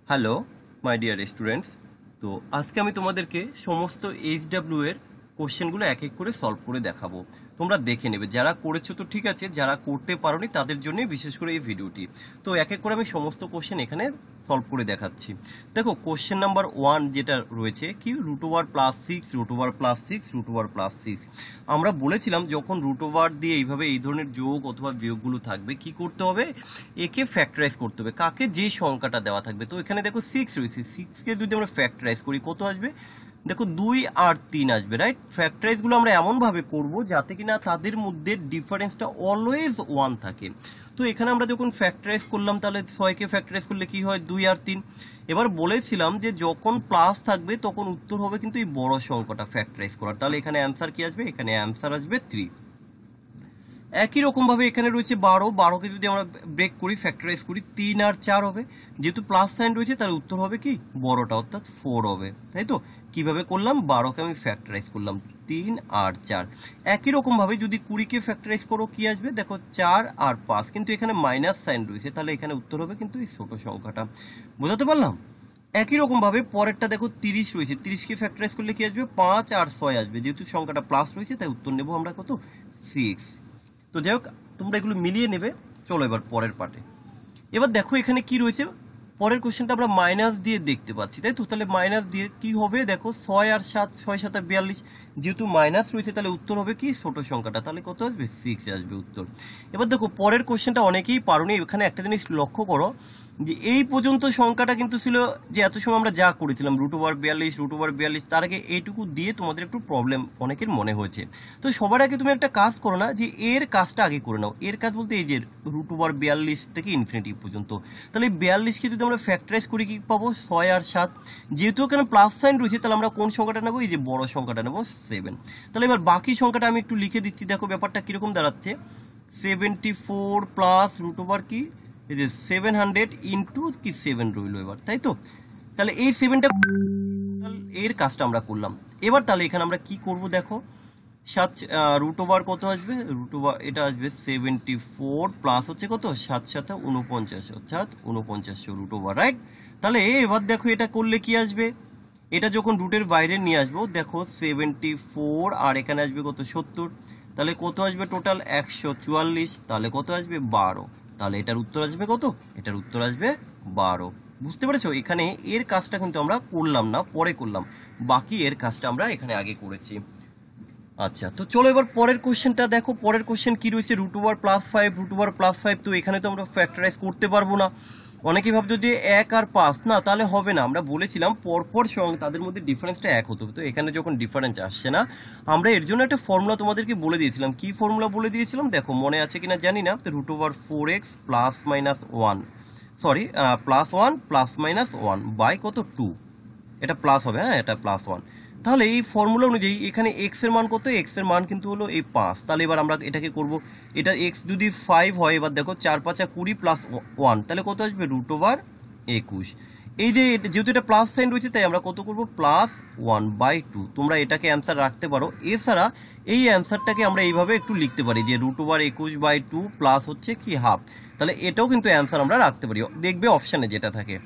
Hello my dear students. তো আজকে আমি তোমাদেরকে সমস্ত এইচডাব্লিউ এর কোশ্চেনগুলো এক এক করে সলভ করে দেখাবো। তোমরা দেখে নেবে, যারা করেছো তো ঠিক আছে, যারা করতে পারোনি তাদের জন্য বিশেষ করে এই ভিডিওটি। তো এক এক করে আমি সমস্ত কোশ্চেন এখানে সলভ করে দেখাচ্ছি। দেখো কোশ্চেন নাম্বার 1 যেটা রয়েছে কি, root over plus 6 root over plus 6 root over plus 6। আমরা বলেছিলাম যখন রুট ওভার দিয়ে এইভাবে এই ধরনের যোগ অথবা বিয়োগগুলো থাকবে কি করতে হবে, একে ফ্যাক্টরাইজ করতে হবে। কাকে? যে সংখ্যাটা দেওয়া থাকবে। তো এখানে দেখো 6 রয়েছে, 6কে যদি আমরা ফ্যাক্টরাইজ করি কত আসবে? দেখো 2 আর 3 আসবে, রাইট? ফ্যাক্টরাইজগুলো আমরা এমনভাবে করব যাতে কিনা তাদের মধ্যে ডিফারেন্সটা অলওয়েজ 1 থাকে। তো এখানে আমরা যখন ফ্যাক্টরাইজ করলাম তাহলে 6কে ফ্যাক্টরাইজ করলে কি হয়? 2 আর 3। এবার বলেছিলাম যে যখন প্লাস থাকবে তখন উত্তর হবে কিন্তু এই বড় সংখ্যাটা ফ্যাক্টরাইজ করার। তাহলে এখানে অ্যান্সার কি আসবে? এখানে অ্যান্সার আসবে 3। একই রকমভাবে এখানে রয়েছে 12কে যদি আমরা ব্রেক করি, ফ্যাক্টরাইজ করি, 3 আর 4 হবে। যেহেতু প্লাস সাইন রয়েছে তার উত্তর হবে কি? বড়টা, অর্থাৎ 4 হবে। তাই তো? কিভাবে করলাম? 12কে আমি ফ্যাক্টরাইজ করলাম, 3 আর 4। একই রকমভাবে যদি 20কে ফ্যাক্টরাইজ করো কি আসবে? দেখো 4 আর 5, কিন্তু এখানে মাইনাস সাইন রয়েছে, তাহলে এখানে উত্তর হবে কিন্তু এই ছোট সংখ্যাটা। বোঝাতে পারলাম? একই রকমভাবে পরেরটা দেখো 30 রয়েছে, 30কে ফ্যাক্টরাইজ করলে কি আসবে? 5 আর 6 আসবে। যেহেতু সংখ্যাটা প্লাস রয়েছে তাই উত্তর নেব আমরা কত? 6। তো যাই হোক, তোমরা এগুলো মিলিয়ে নেবে। চলো এবার পরের পার্টে। এবার দেখো এখানে কি রয়েছে, পরের কোশ্চেনটা আমরা মাইনাস দিয়ে দেখতে পাচ্ছি, তাই তো? তাহলে মাইনাস দিয়ে কি হবে? দেখো 6 আর 7, 6 7 42, যেহেতু মাইনাস রয়েছে তাহলে উত্তর হবে কি? ছোট সংখ্যাটা, তাহলে কত আসবে? 6 আসবে উত্তর। এবার দেখো পরের কোশ্চেনটা অনেকেই পারোনি। এখানে একটা জিনিস লক্ষ্য করো যে এই পর্যন্ত সংখ্যাটা কিন্তু ছিল যে এত সময় আমরা যা করেছিলাম রুট ওভার 42, তার আগে এইটুকু দিয়ে তোমাদের একটু প্রবলেম অনেকের মনে হয়েছে। তো সবার আগে তুমি একটা কাজ করো না, যে এর কাজটা আগে করে নাও। এর কাজ বলতে এই যে রুট ওভার 42 থেকে ইনফিনিটি পর্যন্ত। তাহলে এই 42কে যদি আমরা ফ্যাক্টরাইজ করি কি পাবো? 6 আর 7। যেহেতু এখানে প্লাস সাইন রয়েছে তাহলে আমরা কোন সংখ্যাটা নেবো? এই যে বড় সংখ্যাটা নেবো, 7। তাহলে এবার বাকি সংখ্যাটা আমি একটু লিখে দিচ্ছি। দেখো ব্যাপারটা কিরকম দাঁড়াচ্ছে, 74 প্লাস রুট ওভার কি, এই যে 700 ইন্টু কি 7 রইলো এবার, তাই তো? তাহলে এই 7টা এর কাজটা আমরা করলাম। এবার তাহলে এখানে আমরা কি করব? দেখো 7 রুট ওভার কত আসবে? রুট ওভার এটা আসবে 74 প্লাস হচ্ছে কত? 7 7 49, অর্থাৎ 49 রুট ওভার, রাইট? তাহলে এবার দেখো এটা করলে কি আসবে, এটা যখন রুটের বাইরে নিয়ে আসবো, দেখো 74 আর এখানে আসবে কত? 70। তাহলে কত আসবে টোটাল? 144। তাহলে কত আসবে? 12। তাহলে এটার উত্তর আসবে কত? এটার উত্তর আসবে 12। বুঝতে পেরেছো? এখানে এর কাজটা কিন্তু আমরা করলাম না, পরে করলাম। বাকি এর কাজটা আমরা এখানে আগে করেছি। আচ্ছা, তো চলো এবার পরের কোশ্চেনটা দেখো। পরের কোশ্চেন কি রয়েছে? Root over plus 5 root over plus 5। তো এখানে তো আমরা ফ্যাক্টরাইজ করতে পারবো না। অনেকেই ভাবছো যে 1 আর 5 না, তাহলে হবে না। আমরা বলেছিলাম পরপর সঙ্গে তাদের মধ্যে ডিফারেন্সটা 1 হতে হবে। তো এখানে যখন ডিফারেন্স আসছে না, আমরা এর জন্য একটা ফর্মুলা তোমাদেরকে বলে দিয়েছিলাম। কি ফর্মুলা বলে দিয়েছিলাম দেখো, মনে আছে কিনা জানি না। তো root over 4x plus minus 1, sorry plus 1 plus minus 1 by কত? 2। এটা প্লাস হবে, হ্যাঁ এটা প্লাস 1। তাহলে এই ফর্মুলা অনুযায়ী এখানে এক্স এর মান কত? এক্স এর মান কিন্তু হলো এই 5। তাহলে এবার আমরা এটাকে করব, এটা এক্স যদি 5 হয়, এবার দেখো 4 5 20 প্লাস 1, তাহলে কত আসবে? Root over 21। এই যে যেহেতু এটা প্লাস সাইন রয়েছে তাই আমরা কত করব? প্লাস 1/2। তোমরা এটাকে অ্যান্সার রাখতে পারো। এছাড়া এই অ্যান্সারটাকে আমরা এইভাবে একটু লিখতে পারি যে রুট ওভার 21/2 প্লাস হচ্ছে কি হাফ। তাহলে এটাও কিন্তু অ্যান্সার আমরা রাখতে পারি, দেখবে অপশানে যেটা থাকে।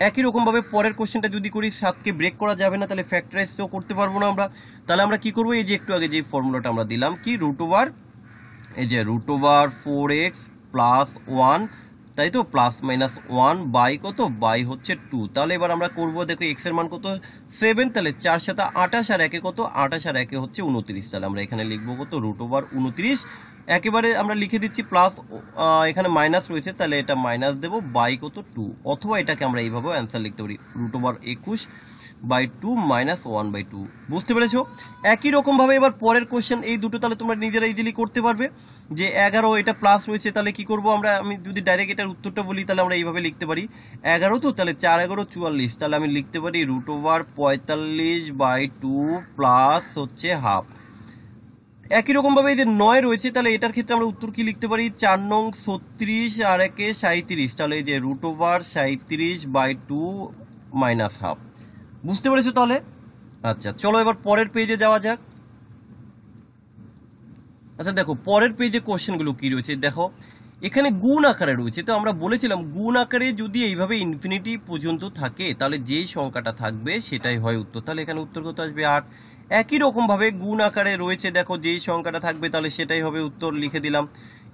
একই রকমভাবে পরের কোশ্চেনটা যদি করি, 7কে ব্রেক করা যাবে না, তাহলে ফ্যাক্টরাইজও করতে পারবো না আমরা। তাহলে আমরা কি করবো? এই যে একটু আগে যে ফর্মুলাটা আমরা দিলাম, কি রুট ওভার, এই যে রুট ওভার 4x প্লাস 1, তাই তো? প্লাস মাইনাস 1 বাই কত? বাই হচ্ছে 2। তাহলে এবার আমরা করবো, দেখো এক্স এর মান কত? 7। তাহলে 4 7 28 আর একে কত? 28 আর একে হচ্ছে 29। তাহলে আমরা এখানে লিখবো কত? Root over 29। একেবারে আমরা লিখে দিচ্ছি প্লাস, এখানে মাইনাস রয়েছে তাহলে এটা মাইনাস দেবো, বাই কত? 2। অথবা এটাকে আমরা এইভাবেও অ্যান্সার লিখতে পারি, রুট ওভার 21/2 মাইনাস 1/2। বুঝতে পেরেছো? একই রকমভাবে এবার পরের কোশ্চেন, এই দুটো তাহলে তোমরা নিজেরা ইজিলি করতে পারবে। যে 11, এটা প্লাস রয়েছে, তাহলে কি করবো আমরা? আমি যদি ডাইরেক্ট এটার উত্তরটা বলি তাহলে আমরা এইভাবে লিখতে পারি, 11 তো, তাহলে 4 11 44। তাহলে আমি লিখতে পারি রুট ওভার 45/2 প্লাস হচ্ছে হাফ। একই রকমভাবে এই যে 9 রয়েছে, তাহলে এটার ক্ষেত্রে আমরা উত্তর কি লিখতে পারি? 4 নং 36 আর একে 37। তাহলে এই যে রুট ওভার 37/2 মাইনাস হাফ। বুঝতে পেরেছো তাহলে? আচ্ছা, চলো এবার পরের পেজে যাওয়া যাক। আচ্ছা দেখো পরের পেজে কোশ্চেনগুলো কি রয়েছে দেখো। এখানে গুণ আকারে রয়েছে, তো আমরা বলেছিলাম গুণ আকারে যদি এইভাবে ইনফিনিটি পর্যন্ত থাকে তাহলে যেই সংখ্যাটা থাকবে সেটাই হয় উত্তর। তাহলে এখানে উত্তর কত আসবে 8। একই রকম ভাবে গুণ আকারে রয়েছে, দেখো যেই সংখ্যাটা থাকবে তাহলে সেটাই হবে উত্তর, লিখে দিলাম।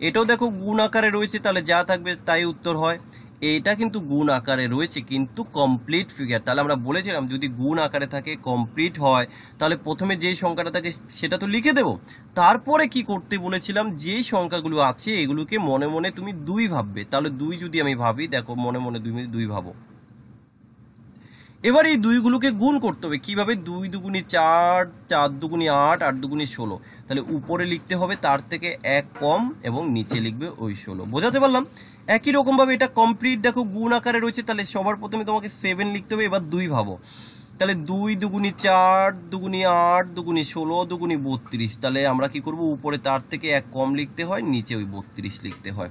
এটাও দেখো গুণ আকারে রয়েছে, তাহলে যা থাকবে তাই উত্তর হয়। এটা কিন্তু গুণ আকারে রয়েছে কিন্তু কমপ্লিট ফিগার, তাহলে আমরা বলেছিলাম যদি গুণ আকারে থাকে কমপ্লিট হয় তাহলে প্রথমে যেই সংখ্যাটা থাকে সেটা তো লিখে দেব, তারপরে কি করতে বলেছিলাম যেই সংখ্যাগুলো আছে এগুলোকে মনে মনে তুমি 2 ভাববে। তাহলে 2 যদি আমি ভাবি, দেখো মনে মনে 2 ভাবো। এবার এই 2গুলোকে গুণ করতে হবে কিভাবে, 2 দুগুণি 4, 4 দুগুণি 8, 8 দুগুণি 16। তাহলে উপরে লিখতে হবে তার থেকে 1 কম এবং নিচে লিখবে ওই 16। বোঝাতে পারলাম? একই রকম ভাবে এটা কমপ্লিট, দেখো গুণ আকারে রয়েছে, তাহলে সবার প্রথমে তোমাকে 7 লিখতে হবে। এবার 2 ভাবো, তাহলে 2 দুগুণি 4, দুগুণি 8, দুগুণি 16, দুগুণি 32। তাহলে আমরা কি করব, উপরে তার থেকে 1 কম লিখতে হয়, নিচে ওই 32 লিখতে হয়।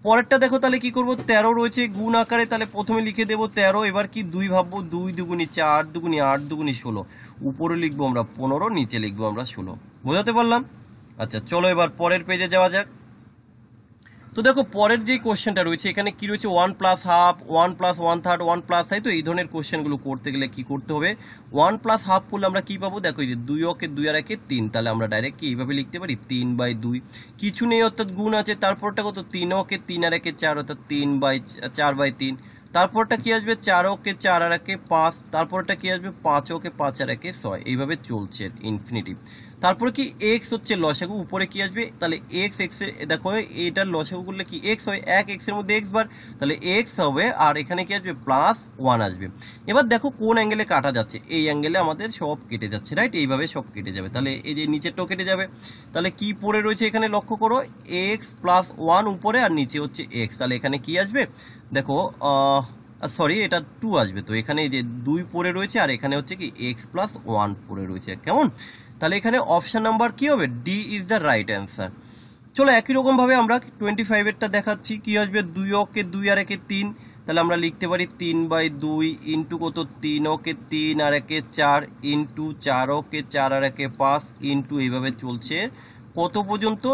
পরেরটা দেখো, তাহলে কি করব, 13 রয়েছে গুণ আকারে, তাহলে প্রথমে লিখে দেব 13। এবার কি 2 ভাববো, 2 দুগুণি 4, দুগুণি 8, দুগুণি 16। উপরে লিখবো আমরা 15, নিচে লিখবো আমরা 16। বোঝাতে পারলাম? আচ্ছা চলো এবার পরের পেজে যাওয়া যাক। তো দেখো পরের যে কোশ্চেনটা রয়েছে এখানে কি রয়েছে, 1 প্লাস হাফ, 1 প্লাস 1/3, 1 প্লাস, তাই তো এই ধরনের কোশ্চেনগুলো করতে গেলে কি করতে হবে, 1 প্লাস হাফ করলে আমরা কি পাবো, দেখো এই যে 2 ওকে 2 আর 1 3, তাহলে আমরা ডাইরেক্ট কি এইভাবে লিখতে পারি 3/2। কিছু নেই অর্থাৎ গুণ আছে, তারপরটা কত, 3 ওকে 3 আর 1 4, অর্থাৎ 4/3। তারপরটা কি আসবে, 4 ওকে 4 আর 1 5। তারপরটা কি আসবে, 5 ওকে 5 আর 1 6। এইভাবে চলছে ইনফিনিটি। তারপরে কি এক্স হচ্ছে লসাগু, উপরে কি আসবে, তাহলে এক্স এক্স এর, দেখো এটার লসাগু করলে কি এক্স হয়, 1 এক্স এর মধ্যে এক্স বার, তাহলে এক্স হবে, আর এখানে কি আসবে প্লাস 1 আসবে। এবার দেখো কোন অ্যাঙ্গেলে কাটা যাচ্ছে, এই অ্যাঙ্গেলে আমাদের সব কেটে যাচ্ছে, রাইট, এইভাবে সব কেটে যাবে। তাহলে এই যে নিচেরটাও কেটে যাবে। তাহলে কি পড়ে রয়েছে এখানে লক্ষ্য করো, এক্স প্লাস 1 উপরে আর নিচে হচ্ছে এক্স, তাহলে এখানে কি আসবে, দেখো সরি এটা 2 আসবে। তো এখানে এই যে 2 পড়ে রয়েছে আর এখানে হচ্ছে কি এক্স প্লাস 1 পড়ে রয়েছে, কেমন? তাহলে এখানে অপশন নাম্বার কি হবে, D is the right answer. চলো একই রকম ভাবে আমরা 25 এরটা দেখাচ্ছি, কি আসবে, 2 ওকে 2 আর 1 3, তাহলে আমরা লিখতে পারি 3/2 ইন্টু কত, 3 ওকে 3 আর 1 4 ইন্টু 4 ওকে 4 আর 1 5 ইন্টু, এইভাবে চলছে কত পর্যন্ত,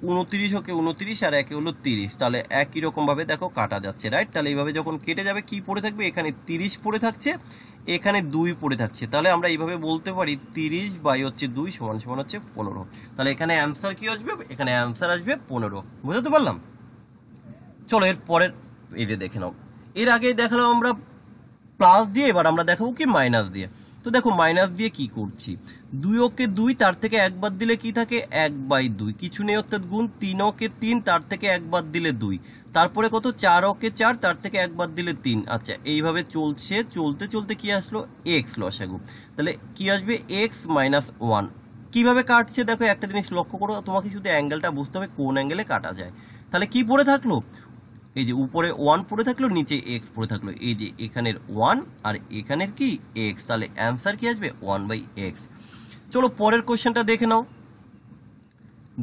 29 ওকে 29 আর 1 হলো 30। তাহলে একই রকম ভাবে দেখো কাটা যাচ্ছে, রাইট। তাহলে এইভাবে যখন কেটে যাবে কি পড়ে থাকবে, এখানে 30 পড়ে থাকছে, এখানে 2 পড়ে থাকছে। তাহলে আমরা এইভাবে বলতে পারি 30 বাই হচ্ছে 2 সমান সমান হচ্ছে 15। তাহলে এখানে অ্যান্সার কি আসবে, এখানে অ্যান্সার আসবে 15। বুঝতে পারলাম? চলো এর পরের এই যে দেখে নাও, এর আগে দেখালাম আমরা প্লাস দিয়ে, এবার আমরা দেখাবো কি মাইনাস দিয়ে। তো দেখো মাইনাস দিয়ে কি করছি, 2 ওকে 2, তার থেকে 1 বাদ দিলে কি থাকে, 1/2, কিছু নেই অর্থাৎ গুণ, 3 ওকে 3, তার থেকে 1 বাদ দিলে 2, তারপরে কত, 4 ওকে 4, তার থেকে 1 বাদ দিলে 3। আচ্ছা এইভাবে চলছে, চলতে চলতে কি আসলো, এক্স লসাগু। তাহলে কি আসবে, এক্স মাইনাস 1। কিভাবে কাটছে দেখো, একটা জিনিস লক্ষ্য করো, তোমাকে শুধু অ্যাঙ্গেলটা বুঝতে হবে কোন অ্যাঙ্গেলে কাটা যায়। তাহলে কি পড়ে থাকলো, এই যে উপরে 1 পড়ে থাকলো, নিচে x পড়ে থাকলো, এই যে এখানের 1 আর এখানের কি x, তাহলে অ্যান্সার কি আসবে 1/x। চলো পরের কোশ্চেনটা দেখে নাও,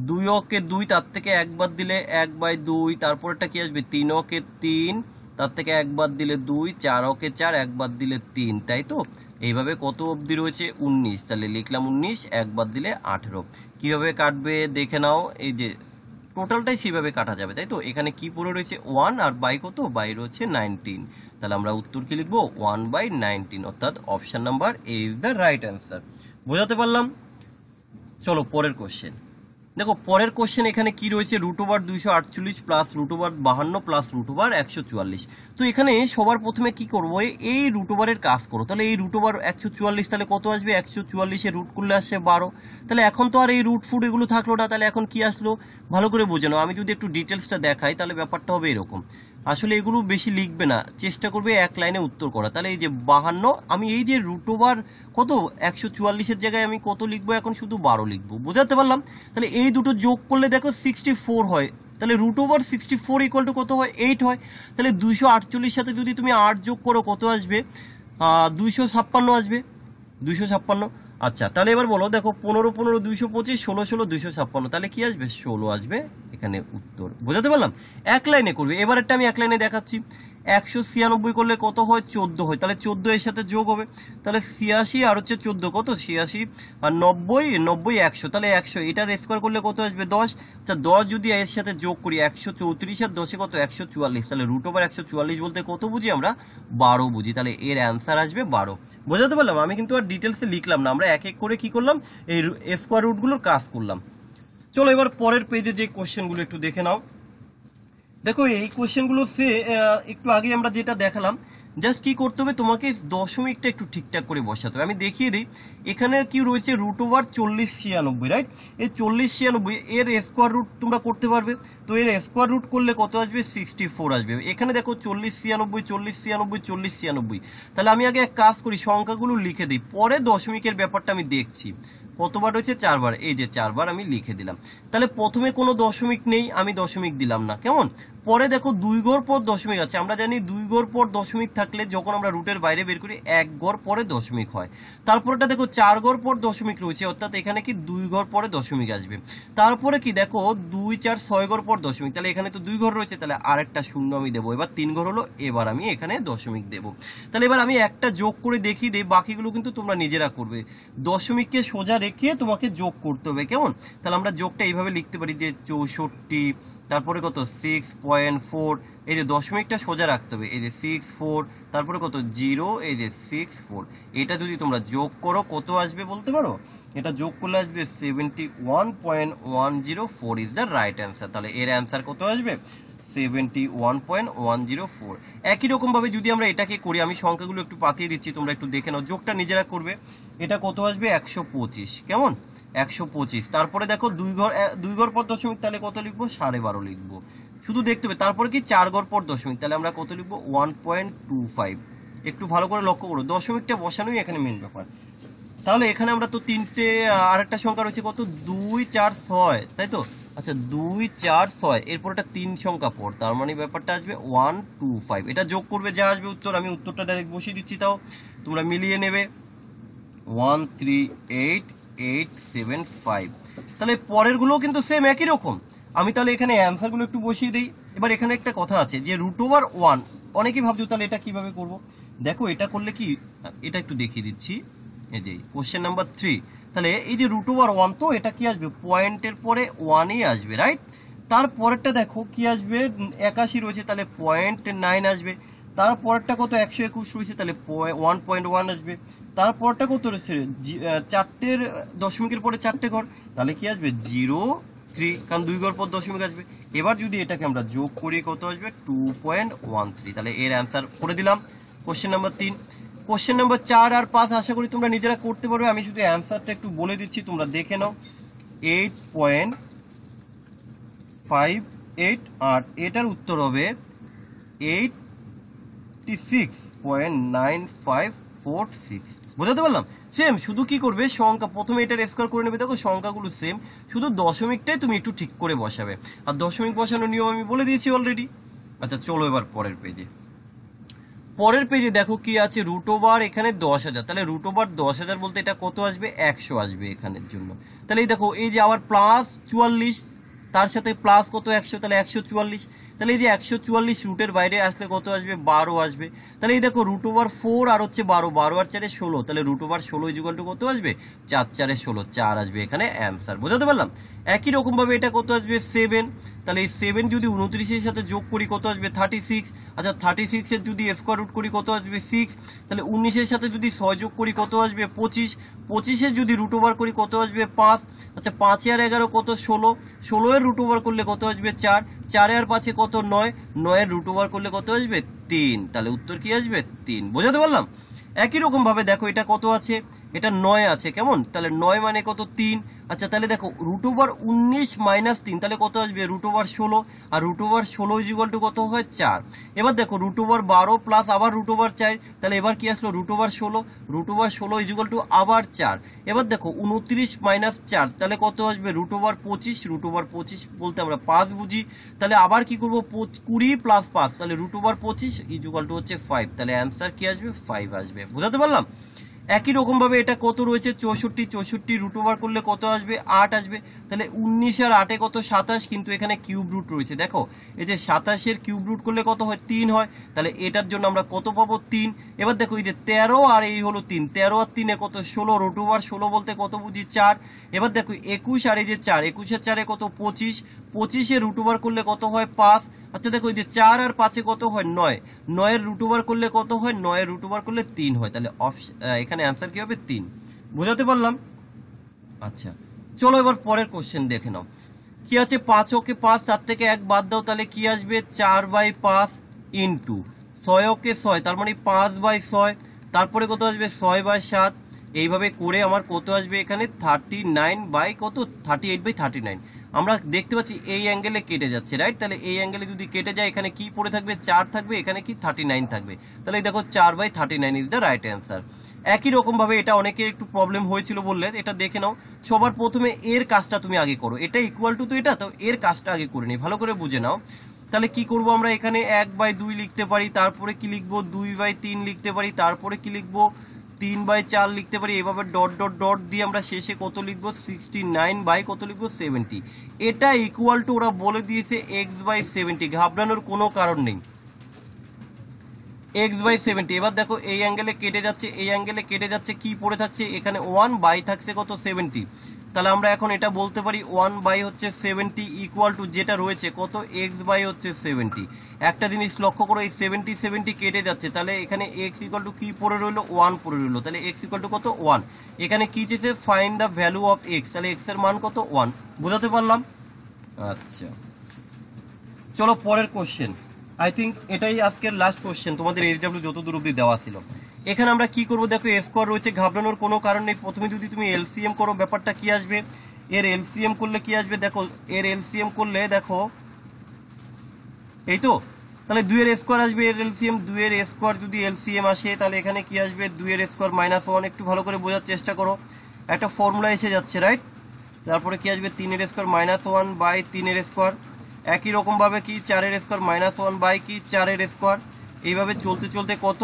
2 ওকে 2, তার থেকে 1 বাদ দিলে 1/2, তারপরটা কি আসবে, 3 ওকে 3, তার থেকে 1 বাদ দিলে 2, 4 ওকে 4, 1 বাদ দিলে 3, তাই তো। এইভাবে কত অবধি রয়েছে, 19, তাহলে লিখলাম 19, 1 বাদ দিলে 18। কিভাবে কাটবে দেখে নাও, এই যে টোটালটাই সেইভাবে কাটা যাবে, তাই তো। এখানে কি পড়ে রয়েছে 1 আর বাই কত, বাই রয়েছে 19। তাহলে আমরা উত্তর কি লিখবো, 1/19, অর্থাৎ option number A is the right answer. বোঝাতে পারলাম? চলো পরের কোশ্চেন দেখো, পরের কোশ্চেন এখানে কি রয়েছে, √ 248 প্লাস √ 52 প্লাস √ 144। তো এখানে সবার প্রথমে কি করবো, এই √ এর কাজ করো। তাহলে এই √ 144, তাহলে কত আসবে, 144 এর রুট করলে আসছে 12। তাহলে এখন তো আর এই রুট ফুট এগুলো থাকলো না, তাহলে এখন কি আসলো, ভালো করে বোঝে নাও। আমি যদি একটু ডিটেলসটা দেখাই তাহলে ব্যাপারটা হবে এরকম। আসলে এগুলো বেশি লিখবে না, চেষ্টা করবে এক লাইনে উত্তর করা। তাহলে এই যে 52, আমি এই যে √ কত 144 এর জায়গায় আমি কত লিখবো, এখন শুধু 12 লিখবো। বোঝাতে পারলাম? তাহলে এই দুটো যোগ করলে দেখো 64 হয়, তাহলে √ 64 ইকুয়াল টু কত হয়, 8 হয়। তাহলে 248 সাথে যদি তুমি 8 যোগ করো কত আসবে, 256 আসবে, 256। আচ্ছা তাহলে এবার বলো, দেখো 15 15 225, 16 16 256, তাহলে কি আসবে, 16 আসবে এখানে উত্তর। বোঝাতে পারলাম? এক লাইনে করবে। এবার একটা আমি এক লাইনে দেখাচ্ছি, 196 করলে কত হয় 14 হয়, তাহলে 14 এর সাথে যোগ হবে, তাহলে 86 আর হচ্ছে 14 কত 86 আর 90 90 100, তাহলে 100 এটার স্কোয়ার করলে কত আসবে 10। আচ্ছা 10 যদি এর সাথে যোগ করি 134 আর 10 কত 144, তাহলে রুট ওভার 144 বলতে কত বুঝি আমরা 12 বুঝি, তাহলে এর অ্যান্সার আসবে 12। বোঝাতে পারলাম? আমি কিন্তু আর ডিটেলসে লিখলাম না, আমরা এক এক করে কি করলাম এই স্কোয়ার রুটগুলোর কাজ করলাম। চলো এবার পরের পেজে যে কোশ্চেনগুলো একটু দেখে নাও। দেখো এই কোশ্চেনগুলো সে একটু আগে আমরা যেটা দেখালাম, জাস্ট কি করতে হবে তোমাকে দশমিকটা একটু ঠিকঠাক করে বসাতে হবে। আমি দেখিয়ে দিই, এখানে কি রয়েছে রুট ওভার 4096, রাইট? এই 4096 এর স্কোয়ার রুট তোমরা করতে পারবে, তো এর স্কোয়ার রুট করলে কত আসবে 64 আসবে। এখানে দেখো 4096 4096 4096, তাহলে আমি আগে এক কাজ করি সংখ্যাগুলো লিখে দিই, পরে দশমিকের ব্যাপারটা আমি দেখছি। কতবার রয়েছে 4 বার, এই যে 4 বার আমি লিখে দিলাম। তাহলে প্রথমে কোনো দশমিক নেই, আমি দশমিক দিলাম না, কেমন? পরে দেখো 2 ঘর পর দশমিক আছে, আমরা জানি 2 ঘর পর দশমিক থাকলে যখন আমরা রুটের বাইরে বের করি 1 ঘর পরে দশমিক হয়। তারপরেটা দেখো 4 ঘর পর দশমিক রয়েছে, অর্থাৎ এখানে কি 2 ঘর পরে দশমিক আসবে। তারপরে কি দেখো 2 4 6 ঘর পর দশমিক, তাহলে এখানে তো 2 ঘর রয়েছে, তাহলে আরেকটা শূন্য আমি দেবো। এবার 3 ঘর হলো, এবার আমি এখানে দশমিক দেবো। তাহলে এবার আমি একটা যোগ করে দেখিয়ে দিই, বাকিগুলো কিন্তু তোমরা নিজেরা করবে। দশমিককে সোজা রেখে তোমাকে যোগ করতে হবে, কেমন? তাহলে আমরা যোগটা এইভাবে লিখতে পারি যে 64, তারপরে কত 6.4, এই যে দশমিকটা সোজা রাখতে হবে, এই যে 64, তারপরে কত 0, এই যে 64। এটা যদি তোমরা যোগ করো কত আসবে বলতে পারো? এটা যোগ করলে আসবে 71.104 ইজ দ্য রাইট অ্যান্সার। তাহলে এর অ্যান্সার কত আসবে 71.104। একই রকম ভাবে যদি আমরা এটাকে করি, আমি সংখ্যাগুলো একটু পাঠিয়ে দিচ্ছি, তোমরা একটু দেখে নাও, যোগটা নিজেরা করবে। এটা কত আসবে 125, কেমন 125। তারপরে দেখো 2 ঘর পর দশমিক, তাহলে কত লিখবো 12.5 লিখবো, শুধু দেখতে হবে। তারপরে কি 4 ঘর পর দশমিক, তাহলে আমরা কত লিখবো 1.25। একটু ভালো করে লক্ষ্য করো, দশমিকটা বসানোই এখানে মেন ব্যাপার। তাহলে এখানে আমরা তো তিনটে, আরেকটা সংখ্যা রয়েছে কত 2 4 6, তাই তো? আচ্ছা 2 4 6, এরপর এটা 3 সংখ্যা পর, তার মানে ব্যাপারটা আসবে 125। এটা যোগ করবে যা আসবে উত্তর, আমি উত্তরটা ডাইরেক্ট বসিয়ে দিচ্ছি, তাও তোমরা মিলিয়ে নেবে 138875। তাহলে পরের গুলো কিন্তু সেম একই রকম। আমি তাহলে এখানে অ্যান্সার গুলো একটু বসিয়ে দিই। এবার এখানে একটা কথা আছে যে রুট ওভার 1, অনেকেই ভাবছো তাহলে এটা কিভাবে করব। দেখো এটা করলে কি, এটা একটু দেখিয়ে দিচ্ছি, এই যে কোশ্চেন নাম্বার 3। তাহলে এই যে রুট ওভার 1, তো এটা কি আসবে পয়েন্টের পরে 1ই আসবে, রাইট? তারপরেরটা দেখো কি আসবে 81 রয়েছে, তাহলে 0.9 আসবে। তারপরেরটা কত 121 রয়েছে, তাহলে 1.1 আসবে। তারপরটা কত রয়েছে 4টের দশমিকের পরে 4টে ঘর, তাহলে কি আসবে 03, কারণ 2 ঘর পর দশমিক আসবে। এবার যদি এটাকে আমরা যোগ করি কত আসবে 2.13। তাহলে এর অ্যান্সার করে দিলাম কোশ্চেন নাম্বার 3। কোশ্চেন নাম্বার 4 আর 5 আশা করি তোমরা নিজেরা করতে পারবে, আমি শুধু অ্যান্সারটা একটু বলে দিচ্ছি, তোমরা দেখে নাও। 8.58 আর এটার উত্তর হবে 86.9546। বোঝাতে পারলাম? সেম, শুধু কি করবে সংখ্যা প্রথমে এটার স্কোয়ার করে নেবে। দেখো সংখ্যাগুলো সেম, শুধু দশমিকটাই তুমি একটু ঠিক করে বসাবে, আর দশমিক বসানোর নিয়ম আমি বলে দিয়েছি অলরেডি। আচ্ছা চলো এবার পরের পেজে। পরের পেজে দেখো কি আছে রুট ওভার এখানে 10,000, তাহলে রুট ওভার 10,000 বলতে এটা কত আসবে 100 আসবে এখানের জন্য। তাহলে এই দেখো এই যে আবার প্লাস 44, তার সাথে প্লাস কত 100, তাহলে 144। তাহলে এই যে 144 রুটের বাইরে আসলে কত আসবে 12 আসবে। তাহলে এই দেখো রুট ওভার 4 আর হচ্ছে 12, 12 আর 4 16, তাহলে রুট ওভার 16 ইকুয়াল টু কত আসবে 4 4 16, 4 আসবে এখানে অ্যান্সার। বোঝাতে পারলাম? একই রকম ভাবে এটা কত আসবে 7, তাহলে এই 7 যদি 29 এর সাথে যোগ করি কত আসবে 36। আচ্ছা 36 এর যদি স্কোয়ার রুট করি কত আসবে 6, তাহলে 19 এর সাথে যদি 6 যোগ করি কত আসবে 25, 25 এর যদি রুট ওভার করি কত আসবে 5। আচ্ছা 5 আর 11 কত 16, 16 এর রুট ওভার করলে কত আসবে 4, 4 আর 5 কত 9, 9 এর রুট ওভার করলে কত আসবে 3। তাহলে উত্তর কি আসবে 3। বোঝাতে পারলাম? একই রকম ভাবে দেখো এটা কত আছে, এটা 9 আছে, কেমন? তাহলে 9 মানে কত 3। আচ্ছা তাহলে দেখো রুট ওভার 19 মাইনাস 3, তাহলে কত আসবে রুট ওভার 16, আর রুট ওভার 16 ইকুয়াল টু কত হয় 4। এবার দেখো রুট ওভার 12 প্লাস আবার রুট ওভার 4, তাহলে এবার কি আসলো root over 16, root over 16 equal to আবার 4। এবার দেখো 29 মাইনাস 4, তাহলে কত আসবে রুট ওভার 25, রুট ওভার 25 বলতে আমরা 5 বুঝি। তাহলে আবার কি করবো 20 প্লাস 5, তাহলে রুট ওভার 25 ইকুয়াল টু হচ্ছে 5, তাহলে অ্যান্সার কি আসবে 5 আসবে। বুঝাতে পারলাম? একই রকম ভাবে এটা কত রয়েছে 64, 64 রুট ওভার করলে কত আসবে 8 আসবে। তাহলে 19 আর 8 কত 27, কিন্তু এখানে কিউব রুট রয়েছে। দেখো এই যে 27 কিউব রুট করলে কত হয় 3 হয়, তাহলে এটার জন্য আমরা কত পাবো 3। এবার দেখো এই যে 13 আর এই হলো 3, 13 আর 3 কত 16, রুট ওভার 16 বলতে কত বুঝি 4। এবার দেখো 21 আর এই যে 4, 21 আর 4 কত 25, 25 রুট ওভার করলে কত হয় 5। আচ্ছা দেখো এই যে 4 আর 5 কত হয় 9, 9 রুট ওভার করলে কত হয় 9 রুট ওভার করলে 3 হয়। তাহলে এখানে অ্যান্সার কি হবে 3। বোঝাতে পারলাম? আচ্ছা চলো এবার পরের কোশ্চেন দেখে নাও। কি আছে 5 ওকে 5, 4 থেকে 1 বাদ দাও, তাহলে কি আসবে 4/5 ইন্টু 6 ওকে 6, তার মানে 5/6, তারপরে কত আসবে 6/7। এইভাবে করে আমার কত আসবে এখানে 39 বাই কত 38/39। আমরা দেখতে পাচ্ছি এই অ্যাঙ্গেলে কেটে যাচ্ছে, রাইট? তাহলে এই অ্যাঙ্গেলে যদি কেটে যায় এখানে কি পড়ে থাকবে 4 থাকবে, এখানে কি 39 থাকবে। তাহলে দেখো 4/39 ইজ দ্য রাইট অ্যান্সার। একই রকম ভাবে এটা অনেকের একটু প্রবলেম হয়েছিল বললে এটা দেখে নাও। সবার প্রথমে এর কাজটা তুমি আগে করো, এটা ইকুয়াল টু তো এটা, তো এর কাজটা আগে করে নিই, ভালো করে বুঝে নাও। তাহলে কি করব আমরা এখানে 1/2 লিখতে পারি, তারপরে কি লিখবো 2/3 লিখতে পারি, তারপরে কি লিখবো 3/4 লিখতে পারি। এভাবে ডট ডট ডট দিয়ে আমরা শেষে কত লিখবো 69 বাই কত লিখবো 70। এটা ইকুয়াল টু ওরা বলে দিয়েছে x/70, ঘাবড়ানোর কোনো কারণ নেই, x/70। এবার দেখো এই অ্যাঙ্গেলে কেটে যাচ্ছে, এই অ্যাঙ্গেলে কেটে যাচ্ছে, কি পড়ে থাকছে এখানে 1 বাই থাকছে কত 70। তাহলে আমরা এখন এটা বলতে পারি 1 বাই হচ্ছে 70 ইকুয়াল টু যেটা রয়েছে কত x বাই হচ্ছে 70। একটা জিনিস লক্ষ্য করো, এই 70 70 কেটে যাচ্ছে, তাহলে এখানে x ইকুয়াল টু কি পড়ে রইলো 1 পড়ে রইলো। তাহলে x ইকুয়াল টু কত 1। এখানে কি চেয়েছে find the value of x, তাহলে x এর মান কত 1। বোঝাতে পারলাম? আচ্ছা চলো পরের কোশ্চেন। আই থিঙ্ক এটাই আজকের লাস্ট কোশ্চেন, তোমাদের এইচডব্লিউ যতদূর অব্দি দেওয়া ছিল। এখানে আমরা কি করব, দেখো এ স্কোয়ার রয়েছে, ঘাবড়ানোর কোনো কারণ নেই। প্রথমে যদি তুমি এলসিএম করো ব্যাপারটা কি আসবে, এর এলসিএম করলে কি আসবে, দেখো এর এলসিএম করলে দেখো এই তো, তাহলে 2 এর স্কোয়ার আসবে, এর এলসিএম 2 এর স্কোয়ার যদি এলসিএম আসে তাহলে এখানে কি আসবে 2 এর স্কোয়ার -1। একটু ভালো করে বোঝার চেষ্টা করো, একটা ফর্মুলা এসে যাচ্ছে, রাইট? তারপরে কি আসবে 3 এর স্কোয়ার -1 বাই 3 এর স্কোয়ার। একই রকম ভাবে কি 4 এর স্কোয়ার -1 বাই কি 4 এর স্কোয়ার। এইভাবে চলতে চলতে কত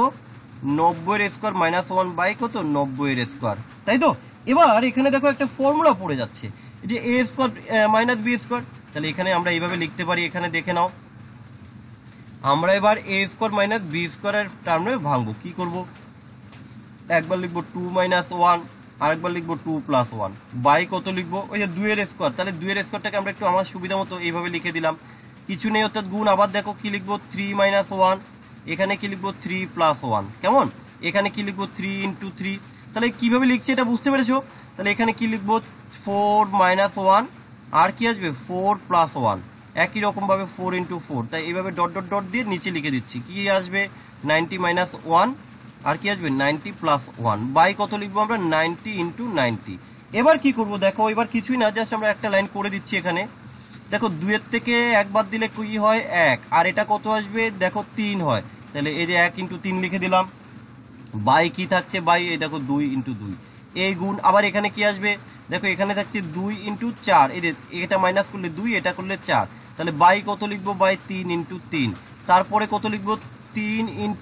90 এর স্কোয়ার -1 বাই কত 90 এর স্কোয়ার, তাই তো? এবার এখানে দেখো একটা ফর্মুলা পড়ে যাচ্ছে, যে এ স্কোয়ার মাইনাস বি স্কোয়ার। তাহলে এখানে আমরা এইভাবে লিখতে পারি, এখানে দেখে নাও। আমরা এবার এ স্কোয়ার মাইনাস বি স্কোয়ারের টার্মে ভাঙবো, কি করব, একবার লিখবো 2 - 1, আরেকবার লিখবো 2 + 1 বাই কত লিখবো ওই যে 2 এর স্কোয়ার। তাহলে 2 এর স্কোয়ারটাকে আমরা একটু আমার সুবিধা মতো এইভাবে লিখে দিলাম, কিছু নেই অর্থাৎ গুণ। আবার দেখো কি লিখবো 3 - 1, এখানে কি লিখবো 3 + 1, কেমন? এখানে কি লিখবো 3 × 3। তাহলে কিভাবে লিখছি এটা বুঝতে পেরেছো? তাহলে এখানে কি লিখবো 4 - 1, আর কি আসবে 4 + 1, একই রকম ভাবে 4 × 4। তাই এইভাবে ডট ডট ডট দিয়ে নিচে লিখে দিচ্ছি, কি আসবে 90 - 1, আর কি আসবে 90 + 1 বাই কত লিখবো আমরা 90 × 90। এবার কি করব, দেখো এবার কিছুই না, জাস্ট আমরা একটা লাইন করে দিচ্ছি এখানে। দেখো 2 এর থেকে 1 বাদ দিলে কি হয় 1, আর এটা কত আসবে দেখো 3 হয়। তাহলে এই যে 1 × 3 লিখে দিলাম, বাই কি থাকছে বাই এই দেখো 2 × 2, এই গুণ। আবার এখানে কি আসবে দেখো এখানে থাকছে 2 × 4, এই যে এটা মাইনাস করলে 2, এটা করলে 4, তাহলে বাই কত লিখবো বাই 3 × 3। তারপরে কত লিখবো 3 ×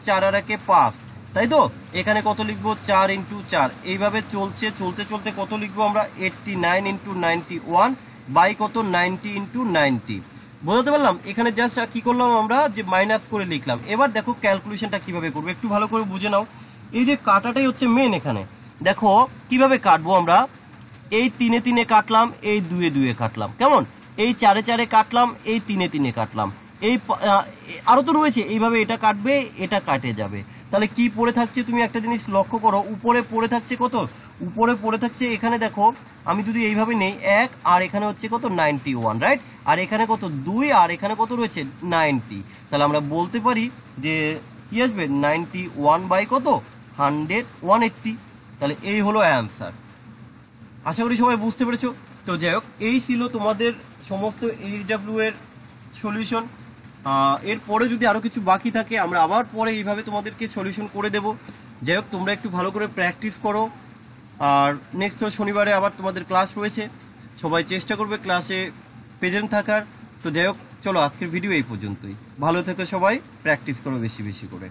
4 আর 1 5, তাই তো? এখানে কত লিখবো 4 × 4। এইভাবে চলছে, চলতে চলতে কত লিখবো আমরা 89 × 91 বাই কত 90 × 90। বোঝাতে পারলাম? এখানে জাস্ট কি করলাম আমরা যে মাইনাস করে লিখলাম। এবার দেখো ক্যালকুলেশনটা কিভাবে করবো একটু ভালো করে বুঝে নাও। এই যে কাটাটাই হচ্ছে মেন এখানে। দেখো কিভাবে কাটবো আমরা, এই 3 এ 3 এ কাটলাম, এই 2 এ 2 এ কাটলাম, কেমন? এই 4 এ 4 এ কাটলাম, এই 3 এ 3 এ কাটলাম, এই আরো তো রয়েছে, এইভাবে এটা কাটবে, এটা কাটে যাবে। তাহলে কি পড়ে থাকছে তুমি একটা জিনিস লক্ষ্য করো, উপরে পড়ে থাকছে কত, উপরে পড়ে থাকছে এখানে দেখো আমি যদি এইভাবে নেই 1, আর এখানে হচ্ছে কত 91, রাইট? আর এখানে কত 2, আর এখানে কত রয়েছে 90। তাহলে আমরা বলতে পারি যে কি আসবে 91 বাই কত 100 180। তাহলে এই হলো অ্যান্সার। আশা করি সবাই বুঝতে পেরেছো। তো যাই হোক, এই ছিল তোমাদের সমস্ত এইচডব্লিউ এর সলিউশন। এরপরে যদি আরো কিছু বাকি থাকে আমরা আবার পরে এইভাবে তোমাদেরকে সলিউশন করে দেব। যাই হোক, তোমরা একটু ভালো করে প্র্যাকটিস করো। আর নেক্সট শনিবারে আবার তোমাদের ক্লাস রয়েছে, সবাই চেষ্টা করবে ক্লাসে প্রেজেন্ট থাকার। তো যাই হোক, চলো আজকের ভিডিও এই পর্যন্তই। ভালো থেকো সবাই, প্র্যাকটিস করো বেশি বেশি করে।